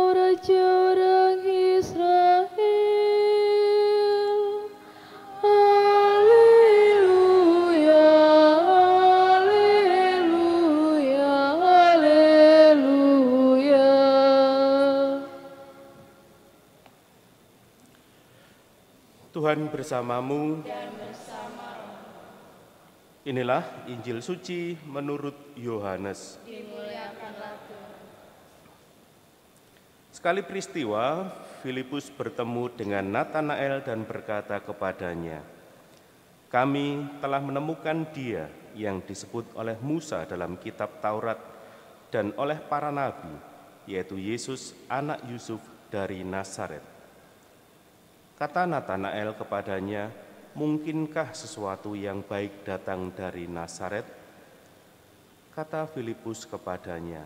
Raja orang Israel. Haleluya, haleluya, haleluya. Tuhan bersamamu. Inilah Injil suci menurut Yohanes. Sekali peristiwa, Filipus bertemu dengan Natanael dan berkata kepadanya, "Kami telah menemukan Dia yang disebut oleh Musa dalam kitab Taurat dan oleh para nabi, yaitu Yesus anak Yusuf dari Nazaret." Kata Natanael kepadanya, "Mungkinkah sesuatu yang baik datang dari Nazaret?" Kata Filipus kepadanya,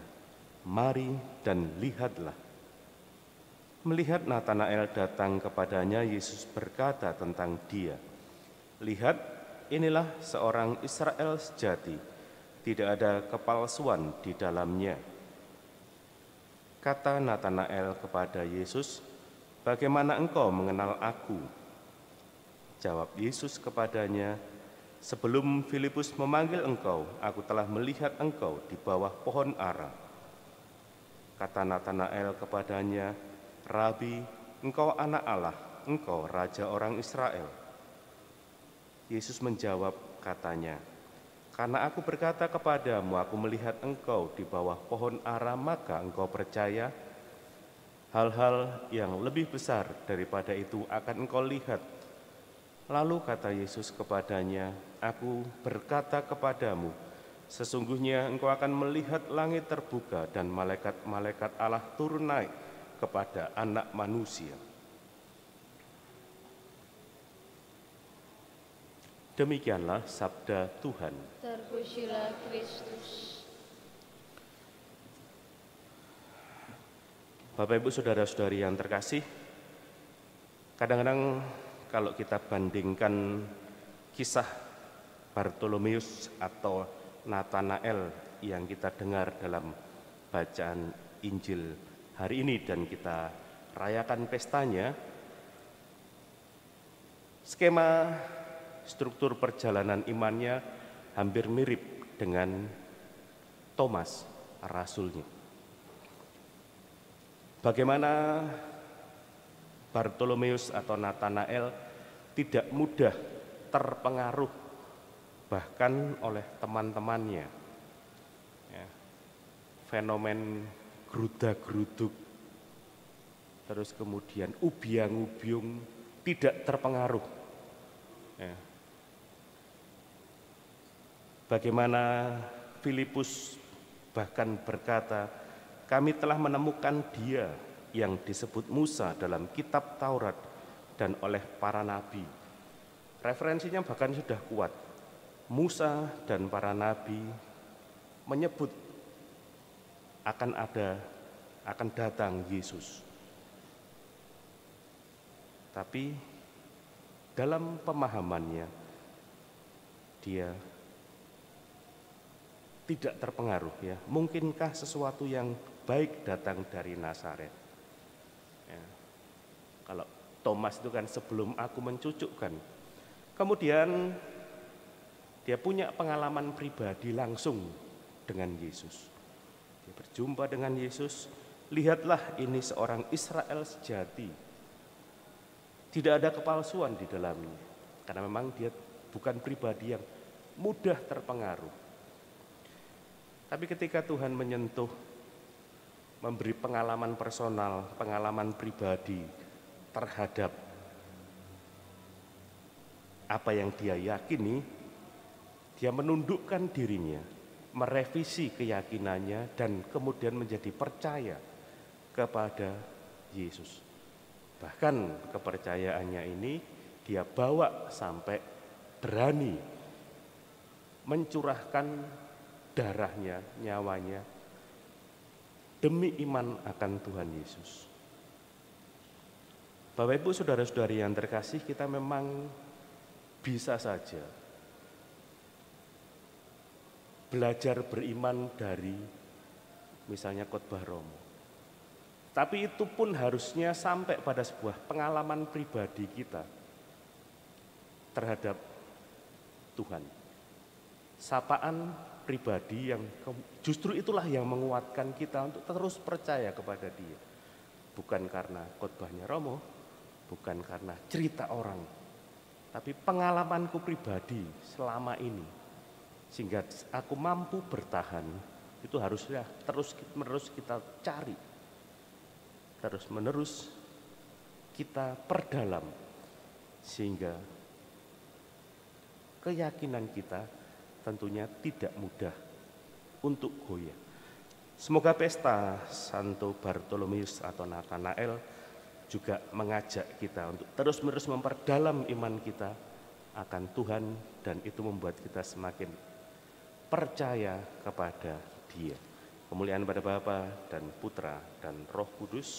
"Mari dan lihatlah." Melihat Natanael datang kepadanya, Yesus berkata tentang dia, "Lihat, inilah seorang Israel sejati, tidak ada kepalsuan di dalamnya." Kata Natanael kepada Yesus, "Bagaimana engkau mengenal aku?" Jawab Yesus kepadanya, "Sebelum Filipus memanggil engkau, aku telah melihat engkau di bawah pohon ara." Kata Natanael kepadanya, "Rabi, engkau anak Allah, engkau Raja orang Israel." Yesus menjawab katanya, "Karena aku berkata kepadamu, aku melihat engkau di bawah pohon ara, maka engkau percaya? Hal-hal yang lebih besar daripada itu akan engkau lihat." Lalu kata Yesus kepadanya, "Aku berkata kepadamu, sesungguhnya engkau akan melihat langit terbuka dan malaikat-malaikat Allah turun naik kepada Anak Manusia." Demikianlah sabda Tuhan. Terpujilah Kristus. Bapak, Ibu, saudara-saudari yang terkasih, kadang-kadang kalau kita bandingkan kisah Bartolomeus atau Natanael yang kita dengar dalam bacaan Injil hari ini dan kita rayakan pestanya, skema struktur perjalanan imannya hampir mirip dengan Thomas, rasulnya. Bagaimana Bartolomeus atau Natanael tidak mudah terpengaruh bahkan oleh teman-temannya. Ya, fenomen geruda-geruduk, terus kemudian ubiang-ubiung, tidak terpengaruh. Ya. Bagaimana Filipus bahkan berkata, "Kami telah menemukan Dia yang disebut Musa dalam kitab Taurat dan oleh para nabi." Referensinya bahkan sudah kuat. Musa dan para nabi menyebut akan datang Yesus. Tapi dalam pemahamannya dia tidak terpengaruh, ya. Mungkinkah sesuatu yang baik datang dari Nazaret? Ya. Kalau Thomas itu kan sebelum aku mencucukkan. Kemudian dia punya pengalaman pribadi langsung dengan Yesus. Dia berjumpa dengan Yesus, "Lihatlah, ini seorang Israel sejati. Tidak ada kepalsuan di dalamnya." Karena memang dia bukan pribadi yang mudah terpengaruh. Tapi ketika Tuhan menyentuh, memberi pengalaman personal, pengalaman pribadi terhadap apa yang dia yakini, dia menundukkan dirinya, merevisi keyakinannya, dan kemudian menjadi percaya kepada Yesus. Bahkan kepercayaannya ini dia bawa sampai berani mencurahkan darahnya, nyawanya, demi iman akan Tuhan Yesus. Bapak, Ibu, saudara-saudari yang terkasih, kita memang bisa saja belajar beriman dari misalnya khotbah Romo. Tapi itu pun harusnya sampai pada sebuah pengalaman pribadi kita terhadap Tuhan. Sapaan pribadi yang justru itulah yang menguatkan kita untuk terus percaya kepada Dia. Bukan karena khotbahnya Romo, bukan karena cerita orang, tapi pengalamanku pribadi selama ini. Sehingga aku mampu bertahan, itu harusnya terus-menerus kita cari. Terus-menerus kita perdalam, sehingga keyakinan kita tentunya tidak mudah untuk goyah. Semoga pesta Santo Bartolomeus atau Nathanael juga mengajak kita untuk terus-menerus memperdalam iman kita akan Tuhan, dan itu membuat kita semakin percaya kepada Dia. Kemuliaan pada Bapa dan Putra dan Roh Kudus.